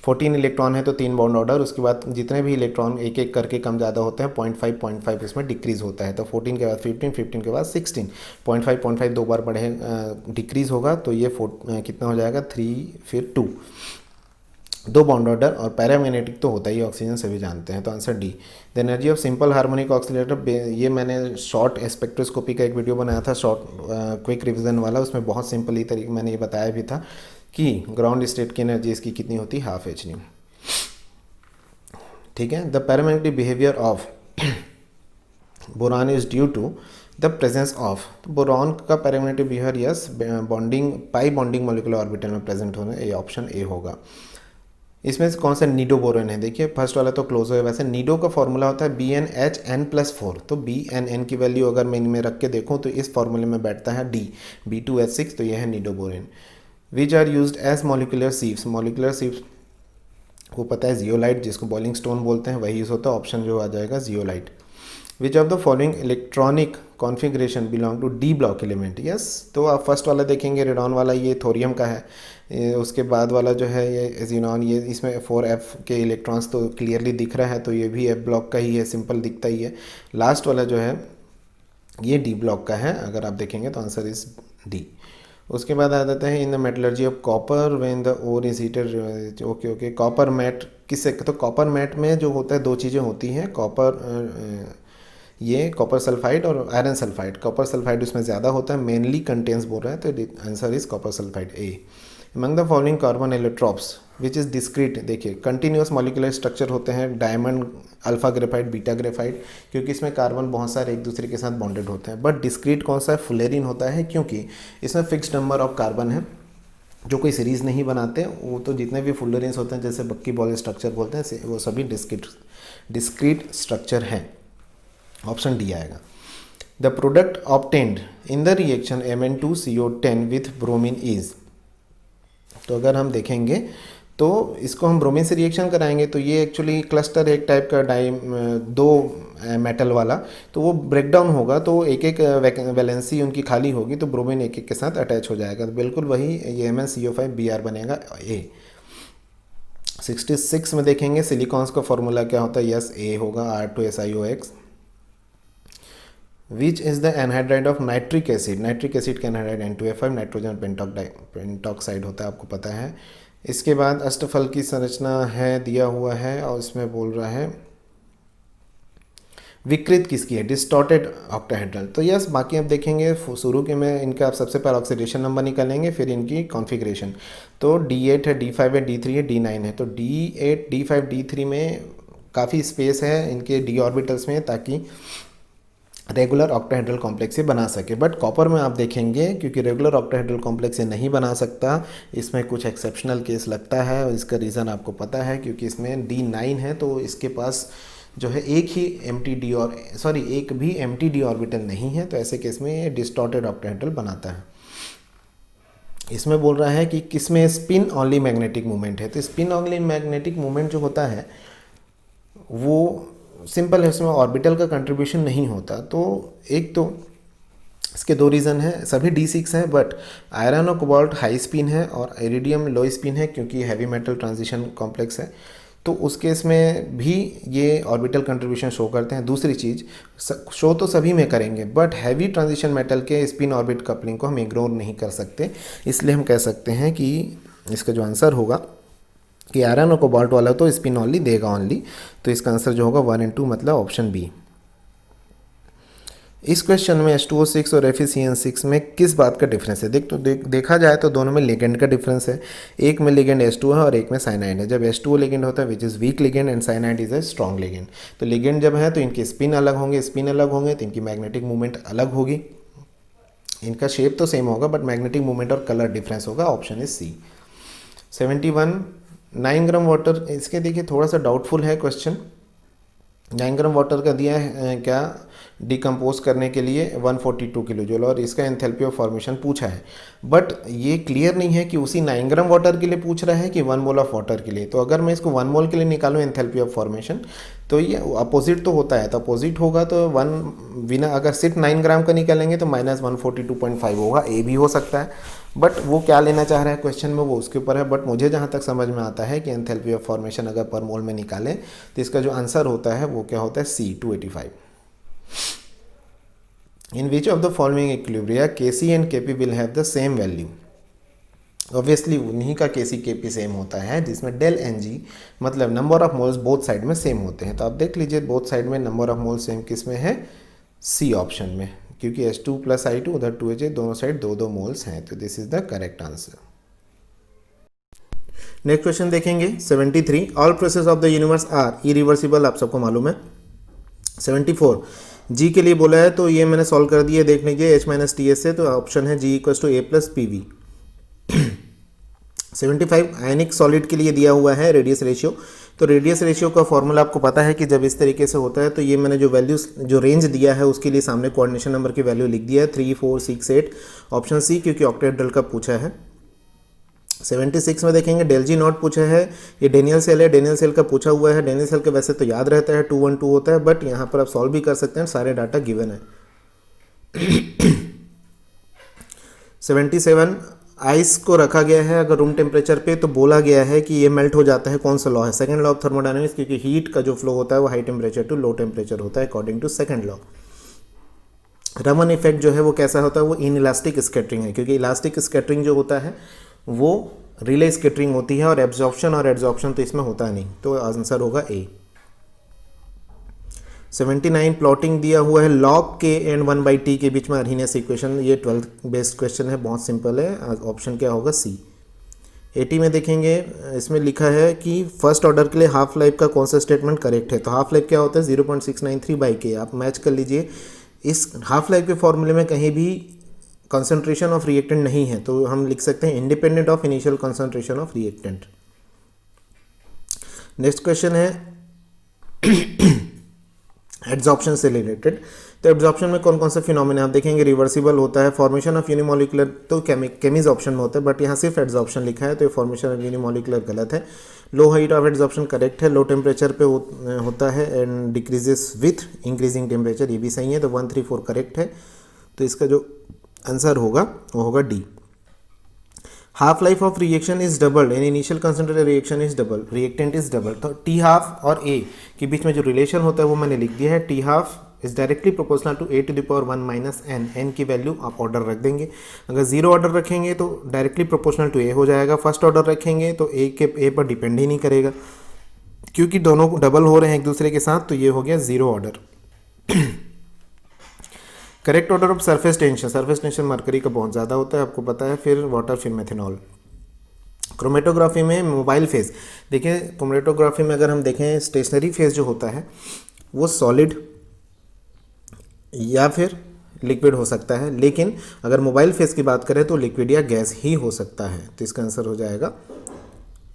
14 इलेक्ट्रॉन है तो 3 बॉन्ड ऑर्डर, उसके बाद जितने भी इलेक्ट्रॉन एक एक करके कम ज़्यादा होते हैं 0.5 इसमें डिक्रीज होता है। तो 14 के बाद 15, 15 के बाद 16, 0.5 2 बार बढ़े डिक्रीज होगा, तो ये कितना हो जाएगा 3 फिर 2, 2 बॉन्ड ऑर्डर। और पैरामैग्नेटिक तो होता ही ऑक्सीजन, सभी जानते हैं, तो answer D. The energy of simple harmonic oscillator, ये मैंने शॉर्ट स्पेक्ट्रोस्कोपी का एक वीडियो बनाया था, शॉर्ट क्विक रिवीजन वाला, उसमें बहुत सिंपल ही तरीके मैंने ये बताया भी था कि ग्राउंड स्टेट की एनर्जी इसकी कितनी होती है, 12 h। ठीक है। The paramagnetic behaviour of boron is due to the presence of, boron का paramagnetic behaviour yes bonding, pi bonding molecular orbital में प्रेजेंट होना, ये ऑप्शन ए होगा। इसमें से कौन सा नीडो बोरोन है, देखिए फर्स्ट वाला तो क्लोज है, वैसे नीडो का फॉर्मूला होता है BnHn+4, तो BnN की वैल्यू अगर मैं इनमें रख के देखूँ तो इस फॉर्मूले में बैठता है D, B2H6, तो यह है nido boron. Which are used as molecular sieves, molecular sieves को पता है जियोलाइट, जिसको बॉइलिंग स्टोन बोलते हैं, वही यूज़ होता है, ऑप्शन जो आ जाएगा zeolite. Which of the following electronic configuration belong to D block element, yes, तो आप फर्स्ट वाला देखेंगे रेडॉन वाला, ये थोरियम का है, उसके बाद वाला जो है ये जिनॉन, ये इसमें 4F के इलेक्ट्रॉन्स तो क्लियरली दिख रहा है, तो ये भी F ब्लॉक का ही है, सिंपल दिखता ही है। लास्ट वाला जो है ये D ब्लॉक का है, अगर आप देखेंगे तो आंसर इज D। उसके बाद आ जाता है in the metallurgy of copper when the ore is heated, okay copper matte किससे, तो कॉपर मैट में जो होता है 2 चीज़ें होती हैं, कॉपर ये कॉपर सल्फाइड और आयरन सल्फाइड, कॉपर सल्फाइड उसमें ज़्यादा होता है, मेनली कंटेंस बोल रहा है, तो answer is copper sulphide A. Among the following carbon allotropes which is discrete, देखिए कंटिन्यूस मॉलिकुलर स्ट्रक्चर होते हैं, diamond, alpha graphite, beta graphite, क्योंकि इसमें कार्बन बहुत सारे एक दूसरे के साथ बॉन्डेड होते हैं। बट डिस्क्रीट कौन सा है, फुलेरिन होता है, क्योंकि इसमें फिक्स्ड नंबर ऑफ कार्बन है, जो कोई सीरीज़ नहीं बनाते, वो तो जितने भी फुलेरिन्स होते हैं जैसे बक्की बॉल स्ट्रक्चर बोलते हैं, वो सभी डिस्क्रीट स्ट्रक्चर हैं, ऑप्शन डी आएगा। The product obtained in the reaction Mn2CO10 with bromine is, तो अगर हम देखेंगे तो इसको हम ब्रोमीन से रिएक्शन कराएंगे, तो ये एक्चुअली क्लस्टर एक टाइप का दो मेटल वाला, तो वो ब्रेक डाउन होगा, तो एक एक वैलेंसी उनकी खाली होगी, तो ब्रोमीन एक एक के साथ अटैच हो जाएगा, तो बिल्कुल वही ये MnCO5Br बनेगा ए। 66 में देखेंगे सिलिकॉन्स का फॉर्मूला क्या होता है, यस ए होगा, R2SiOX। Which is the anhydride of nitric acid, nitric acid का एनहाइड्राइड N2F5, नाइट्रोजन पेंटॉक्साइड होता है, आपको पता है। इसके बाद अष्टफल की संरचना है दिया हुआ है, और इसमें बोल रहा है विकृत किसकी है, डिस्टॉर्टेड ऑक्टाहेड्रल, तो यस। बाकी आप देखेंगे शुरू के में इनका आप सबसे पहले ऑक्सीडेशन नंबर निकालेंगे, फिर इनकी कॉन्फ़िगरेशन, तो D8 है, D5 है, D3 है, D9 है, तो D8 D5 D3 में काफ़ी स्पेस है इनके D ऑर्बिटल्स में, ताकि रेगुलर ऑक्टाहेड्रल कॉम्प्लेक्स से बना सके। बट कॉपर में आप देखेंगे क्योंकि रेगुलर ऑक्टाहेड्रल कॉम्प्लेक्स से नहीं बना सकता, इसमें कुछ एक्सेप्शनल केस लगता है और इसका रीज़न आपको पता है क्योंकि इसमें D9 है तो इसके पास जो है एक ही एक भी MTD ऑर्बिटल नहीं है, तो ऐसे केस में ये डिस्टॉर्टेड ऑक्टाहेड्रल बनाता है। इसमें बोल रहा है कि किसमें स्पिन ऑनली मैग्नेटिक मूवमेंट है, तो स्पिन ऑनली मैग्नेटिक मूवमेंट जो होता है वो सिंपल है, उसमें ऑर्बिटल का कंट्रीब्यूशन नहीं होता। तो एक तो इसके दो रीज़न है, सभी D6 हैं बट आयरन और कोबाल्ट हाई स्पिन है और इरिडियम लो स्पिन है क्योंकि हैवी मेटल ट्रांजिशन कॉम्प्लेक्स है, तो उस केस में भी ये ऑर्बिटल कंट्रीब्यूशन शो करते हैं। दूसरी चीज़ शो तो सभी में करेंगे बट हैवी ट्रांजिशन मेटल के स्पिन ऑर्बिट कपलिंग को हम इग्नोर नहीं कर सकते, इसलिए हम कह सकते हैं कि इसका जो आंसर होगा कि आयरन और कोबाल्ट वाला तो स्पिन ऑनली देगा ओनली, तो इसका आंसर जो होगा 1 और 2 मतलब ऑप्शन बी। इस क्वेश्चन में H2O6 और FeCN6 में किस बात का डिफरेंस है? देखा जाए तो दोनों में लिगेंड का डिफरेंस है, एक में लिगेंड H2 है और एक में साइनाइड है। जब H2O लिगेंड होता है which is week ligand and cyanide is a strong ligand, तो लिगेंड जब है तो इनके स्पिन अलग होंगे तो इनकी मैग्नेटिक मूवमेंट अलग होगी, इनका शेप तो सेम होगा बट मैग्नेटिक मूवमेंट और कलर डिफरेंस होगा, option is C. 71 9 gram water, इसके देखिए थोड़ा सा डाउटफुल है क्वेश्चन। 9 ग्राम वाटर का दिया है क्या डिकम्पोज करने के लिए 142 किलो जूल और इसका एंथैल्पी ऑफ फॉर्मेशन पूछा है, बट ये क्लियर नहीं है कि उसी 9 ग्राम वाटर के लिए पूछ रहा है कि 1 मोल ऑफ वाटर के लिए। तो अगर मैं इसको 1 मोल के लिए निकालूँ एंथैल्पी ऑफ फॉर्मेशन तो ये अपोजिट तो होता है, तो अपोजिट होगा तो 1 बिना अगर सिर्फ 9 ग्राम का निकालेंगे तो -142.5 होगा, ए भी हो सकता है, बट वो क्या लेना चाह रहा है क्वेश्चन में वो उसके ऊपर है। बट मुझे जहाँ तक समझ में आता है कि एंथैल्पी ऑफ फॉर्मेशन अगर पर मोल में निकालें तो इसका जो आंसर होता है वो क्या होता है, C 285। In which of the following equilibria Kc and Kp will have the same value? Obviously उन्हीं का Kc Kp सेम होता है जिसमें डेल Ng मतलब number of moles both side में सेम होते हैं। तो आप देख लीजिए बोथ साइड में नंबर ऑफ मोल्स सेम किस में है, सी ऑप्शन में, क्योंकि H2 + I2 उधर 2H दोनों साइड 2 मोल्स हैं, तो this is the correct answer. Next question देखेंगे 73 all process of the universe are irreversible, आप सबको मालूम है। 74 जी के लिए बोला है तो ये मैंने सॉल्व कर दिया, देख लीजिए H - TS से, तो ऑप्शन है G = A + PV। 75 ionic solid के लिए दिया हुआ है रेडियस रेशियो, तो रेडियस रेशियो का फॉर्मूला आपको पता है कि जब इस तरीके से होता है तो ये मैंने जो वैल्यूज जो रेंज दिया है उसके लिए सामने कोऑर्डिनेशन नंबर की वैल्यू लिख दिया है 3 4 6 8, ऑप्शन सी क्योंकि ऑक्टेहेड्रल का पूछा है। 76 में देखेंगे डेल G नॉट पूछा है, ये डेनियल सेल है, डेनियल सेल का पूछा हुआ है। डेनियल सेल का वैसे तो याद रहता है 2 1 2 होता है, बट यहाँ पर आप सॉल्व भी कर सकते हैं, सारे डाटा गिवन है। 77 आइस को रखा गया है अगर रूम टेम्परेचर पे, तो बोला गया है कि ये मेल्ट हो जाता है, कौन सा लॉ है, सेकंड लॉ ऑफ थर्मोडायनेमिक्स, क्योंकि हीट का जो फ्लो होता है वो high temperature to low temperature होता है according to second law. Raman effect जो है वो कैसा होता है, वो इन इलास्टिक स्कैटरिंग है, क्योंकि इलास्टिक स्कैटरिंग जो होता है वो रिले स्कैटरिंग होती है और एब्जॉर्प्शन और एड्जॉर्प्शन तो इसमें होता नहीं, तो आंसर होगा ए। 79 प्लॉटिंग दिया हुआ है लॉग के एंड 1/t के बीच में अर्हीनियस इक्वेशन, ये 12th बेस्ड क्वेश्चन है, बहुत सिंपल है, ऑप्शन क्या होगा सी। 80 में देखेंगे इसमें लिखा है कि फर्स्ट ऑर्डर के लिए हाफ लाइफ का कौन सा स्टेटमेंट करेक्ट है, तो हाफ लाइफ क्या होता है 0.693/k, आप मैच कर लीजिए। इस हाफ लाइफ के फॉर्मूले में कहीं भी कंसंट्रेशन ऑफ रिएक्टेंट नहीं है, तो हम लिख सकते हैं independent of initial concentration of reactant. Next question है एड्जॉर्प्शन से रिलेटेड, तो एड्जॉर्प्शन में कौन कौन से फिनोमेना आप देखेंगे, रिवर्सिबल होता है, फॉर्मेशन ऑफ यूनिमोलिकुलर तो केमीज ऑप्शन में होता है, बट यहाँ सिर्फ एड्जॉर्प्शन लिखा है तो ये फॉर्मेशन ऑफ यूनिमोलिकुलर गलत है। लो हाइट ऑफ एड्जॉर्प्शन करेक्ट है, लो टेम्परेचर पे होता है and decreases with increasing temperature, ये भी सही है, तो 1 3 4 करेक्ट है, तो इसका जो आंसर होगा वो होगा D. Half life of reaction is double and initial concentrated reaction is double, reactant is double, तो टी हाफ और ए के बीच में जो रिलेशन होता है वो मैंने लिख दिया है, T half is directly proportional to a⁻1 - n, n की वैल्यू आप ऑर्डर रख देंगे, अगर 0 ऑर्डर रखेंगे तो डायरेक्टली प्रोपोर्शनल टू a हो जाएगा, फर्स्ट ऑर्डर रखेंगे तो a पर डिपेंड ही नहीं करेगा, क्योंकि दोनों डबल हो रहे हैं एक दूसरे के साथ, तो ये हो गया 0 order. Correct order of surface tension mercury का बहुत ज़्यादा होता है, आपको पता है, फिर वाटर, फिर मेथेनॉल। क्रोमेटोग्राफी में मोबाइल फेज, देखिए क्रोमेटोग्राफी में अगर हम देखें स्टेशनरी फेज जो होता है वो सॉलिड या फिर लिक्विड हो सकता है, लेकिन अगर मोबाइल फेस की बात करें तो लिक्विड या गैस ही हो सकता है। तो इसका आंसर हो जाएगा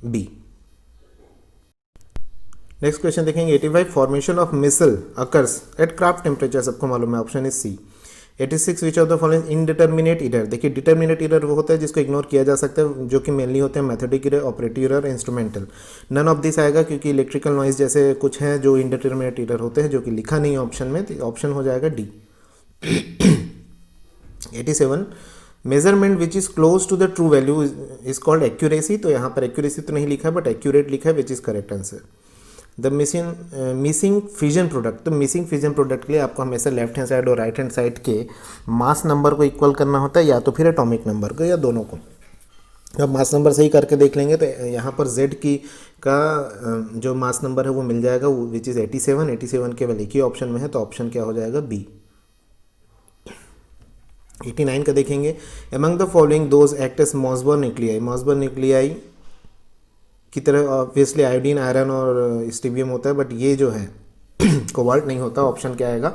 बी। नेक्स्ट क्वेश्चन देखेंगे 85 formation of micelle occurs at Krafft temperature, सबको मालूम है, option is C. 86 which of the following indeterminate error, देखिए डिटर्मिनेट एरर वो होता है जिसको इग्नोर किया जा सकता है, जो कि मेनली होते हैं methodic error, operative error, instrumental. None of this आएगा क्योंकि इलेक्ट्रिकल नॉइज जैसे कुछ हैं जो इनडिटर्मिनेट एरर होते हैं, जो कि लिखा नहीं है ऑप्शन में, तो ऑप्शन हो जाएगा D. 87 measurement which is close to the true value is called accuracy, तो यहाँ पर एक्यूरेसी तो नहीं लिखा है बट एक्यूरेट लिखा है, which is correct answer. The missing fission product, तो मिसिंग फिजन प्रोडक्ट के लिए आपको हमेशा लेफ्ट हैंड साइड और राइट हैंड साइड के मास नंबर को इक्वल करना होता है, या तो फिर एटॉमिक नंबर को, या दोनों को। अब मास नंबर सही करके देख लेंगे तो यहाँ पर Z की का जो मास नंबर है वो मिल जाएगा, विच इज़ 87। 87 केवल एक ही ऑप्शन में है, तो ऑप्शन क्या हो जाएगा बी। 89 का देखेंगे among the following those act as Mossbauer nuclei, Mossbauer nuclei की तरह ऑब्वियसली आयोडीन, आयरन और स्टीबियम होता है, बट ये जो है कोबाल्ट नहीं होता। ऑप्शन क्या आएगा,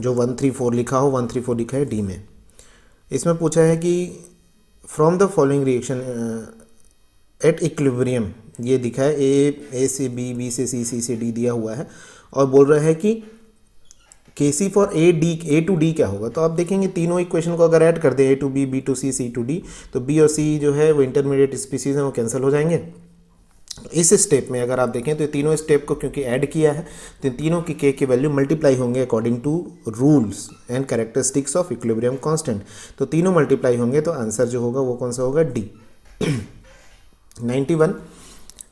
जो 134 लिखा हो, 134 लिखा है डी में। इसमें पूछा है कि from the following reaction at equilibrium, ये दिखा है ए से बी, बी से सी, सी से डी दिया हुआ है, और बोल रहा है कि के सी फॉर ए टू डी क्या होगा। तो आप देखेंगे तीनों इक्वेशन को अगर ऐड कर दे, A to B, B to C, C to D, तो बी और सी जो है वो इंटरमीडिएट स्पीसीज हैं, वो कैंसिल हो जाएंगे। इस स्टेप में अगर आप देखें तो तीनों स्टेप को क्योंकि ऐड किया है, तो तीनों की के की वैल्यू मल्टीप्लाई होंगे according to rules and characteristics of equilibrium constant, तो तीनों मल्टीप्लाई होंगे, तो आंसर जो होगा वो कौन सा होगा, डी। 91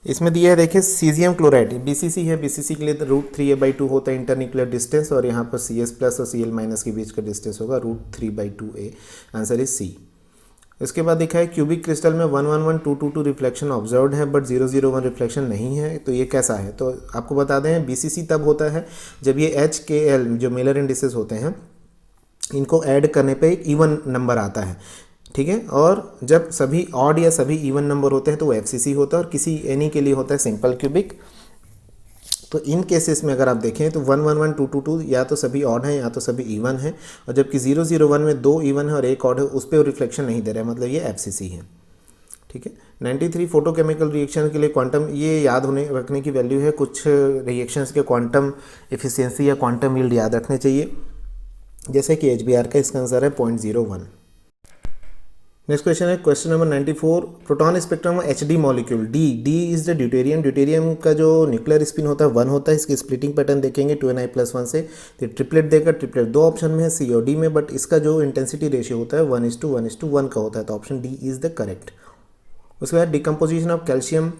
इसमें दिया है, देखिए सीजियम क्लोराइड बीसीसी है, बीसीसी के लिए √3a/2 होता है इंटरन्यूक्लियर डिस्टेंस, और यहाँ पर CS प्लस और Cl- के बीच का डिस्टेंस होगा √3/2a, आंसर इज सी। इसके बाद देखा है क्यूबिक क्रिस्टल में 111,222 रिफ्लेक्शन ऑब्जर्व्ड है बट 001 रिफ्लेक्शन नहीं है, तो ये कैसा है। तो आपको बता दें बीसीसी तब होता है जब ये HKl जो मेलर इंडिसेस होते हैं, इनको ऐड करने पे एक इवन नंबर आता है, ठीक है। और जब सभी ऑड या सभी इवन नंबर होते हैं तो वो FCC होता है, और किसी एनी के लिए होता है सिंपल क्यूबिक। तो इन केसेस में अगर आप देखें तो 111,222 या तो सभी ऑड हैं या तो सभी इवन हैं, और जबकि 001 में 2 इवन है और एक ऑड है, उस पर रिफ्लेक्शन नहीं दे रहा है, मतलब ये FCC है, ठीक है। 93 फोटोकेमिकल रिएक्शन के लिए क्वांटम, ये याद होने रखने की वैल्यू है, कुछ रिएक्शंस के क्वांटम एफिशिएंसी या क्वांटम यील्ड याद रखने चाहिए, जैसे कि HBr का इसका आंसर है 0.01। नेक्स्ट क्वेश्चन है क्वेश्चन नंबर 94 प्रोटॉन स्पेक्ट्रम में HD molecule D is the deuterium, deuterium का जो न्यूक्लियर स्पिन होता है 1 होता है, इसकी स्प्लिटिंग पैटर्न देखेंगे 2Ni+1 से, तो ट्रिपलेट देगा, ट्रिपलेट दो ऑप्शन में है C और D में, बट इसका जो इंटेंसिटी रेशियो होता है 1:1:1 का होता है, तो option D is the correct. उसके बाद डिकम्पोजिशन ऑफ कैल्शियम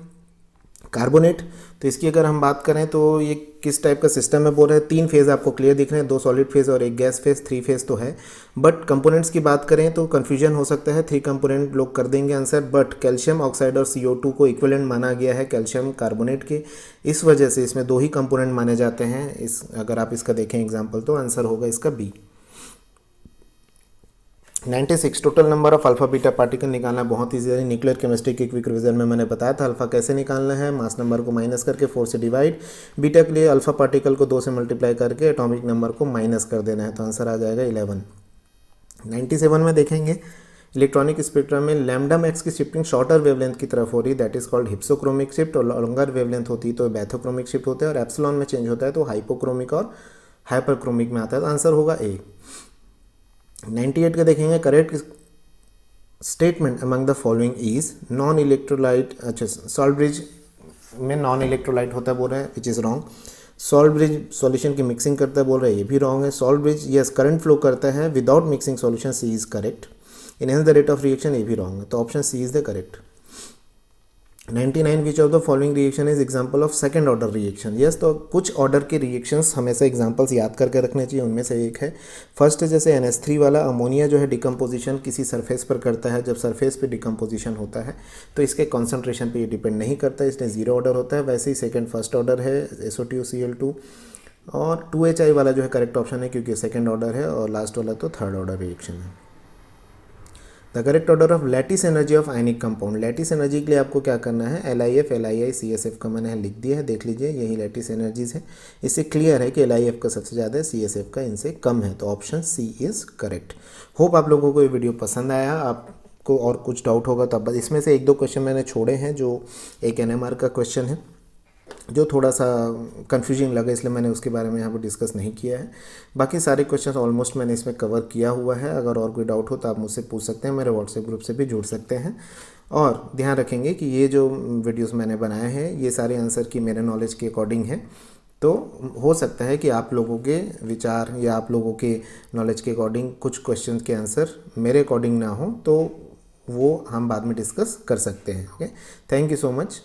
कार्बोनेट, तो इसकी अगर हम बात करें तो ये किस टाइप का सिस्टम है, बोल रहे हैं 3 फेज़ आपको क्लियर दिख रहे हैं, 2 सॉलिड फेज़ और 1 गैस फेज़, 3 फेज़ तो है, बट कंपोनेंट्स की बात करें तो कन्फ्यूजन हो सकता है, 3 कंपोनेंट लोग कर देंगे आंसर, बट कैल्शियम ऑक्साइड और CO2 को इक्विवेलेंट माना गया है कैल्शियम कार्बोनेट के, इस वजह से इसमें 2 ही कंपोनेंट माने जाते हैं। इस अगर आप इसका देखें एग्जाम्पल तो आंसर होगा इसका B. 96 total number of alpha beta particle निकालना बहुत ईजी है, न्यूक्लियर केमिस्ट्री के क्विक रिवीजन में मैंने बताया था अल्फा कैसे निकालना है, मास नंबर को माइनस करके 4 से डिवाइड, बीटा के लिए अल्फा पार्टिकल को 2 से मल्टीप्लाई करके एटॉमिक नंबर को माइनस कर देना है, तो आंसर आ जाएगा 11। 97 में देखेंगे इलेक्ट्रॉनिक स्पेक्ट्रम में लैम्डा मैक्स की शिफ्टिंग शॉर्टर वेवलेंथ की तरफ हो रही, that is called hypsochromic shift, और लॉन्गर वेवलेंथ होती है तो बैथोक्रोमिक शिफ्ट होता है, और एप्सिलॉन में चेंज होता है तो हाइपोक्रोमिक और हाइपरक्रोमिक में आता है, तो आंसर होगा ए। 98 का देखेंगे correct statement among the following is non electrolyte, अच्छा सॉल्ट ब्रिज में नॉन इलेक्ट्रोलाइट होता है बोल रहे हैं, which is wrong. Salt bridge solution की मिक्सिंग करता है बोल रहे हैं, ये भी रॉन्ग है। Salt bridge yes current flow करता है without mixing solution, C is correct. Enhance the rate of reaction, ये भी रॉन्ग है, तो option C is the correct. 99 which of the following reaction is example of second order reaction, yes तो कुछ order के reactions हमेशा examples याद करके रखने चाहिए, उनमें से एक है फर्स्ट है जैसे NH3 वाला, अमोनिया जो है डिकम्पोजिशन किसी सरफेस पर करता है, जब सरफेस पे डिकम्पोजिशन होता है तो इसके कॉन्सेंट्रेशन पे ये डिपेंड नहीं करता, इसलिए 0 ऑर्डर होता है। वैसे ही सेकेंड फर्स्ट ऑर्डर है SO2Cl2, और 2HI वाला जो है करेक्ट ऑप्शन है क्योंकि सेकेंड ऑर्डर है, और लास्ट वाला तो थर्ड ऑर्डर रिएक्शन है। The correct order of lattice energy of ionic compound, lattice energy के लिए आपको क्या करना है, LIF LII CSF का मैंने लिख दिया है, देख लीजिए यही लैटिस एनर्जीज है। इससे क्लियर है कि LIF का सबसे ज़्यादा है, CSF का इनसे कम है, तो option C is correct. Hope आप लोगों को ये वीडियो पसंद आया। आपको और कुछ डाउट होगा तो बस इसमें से 1-2 क्वेश्चन मैंने छोड़े हैं, जो एक NMR का क्वेश्चन है जो थोड़ा सा कंफ्यूजिंग लगा, इसलिए मैंने उसके बारे में यहाँ पर डिस्कस नहीं किया है। बाकी सारे क्वेश्चंस ऑलमोस्ट मैंने इसमें कवर किया हुआ है। अगर और कोई डाउट हो तो आप मुझसे पूछ सकते हैं, मेरे व्हाट्सएप ग्रुप से भी जुड़ सकते हैं। और ध्यान रखेंगे कि ये जो वीडियोस मैंने बनाए हैं ये सारे आंसर की मेरे नॉलेज के अकॉर्डिंग है, तो हो सकता है कि आप लोगों के विचार या आप लोगों के नॉलेज के अकॉर्डिंग कुछ क्वेश्चन के आंसर मेरे अकॉर्डिंग ना हो, तो वो हम बाद में डिस्कस कर सकते हैं। Okay, thank you so much.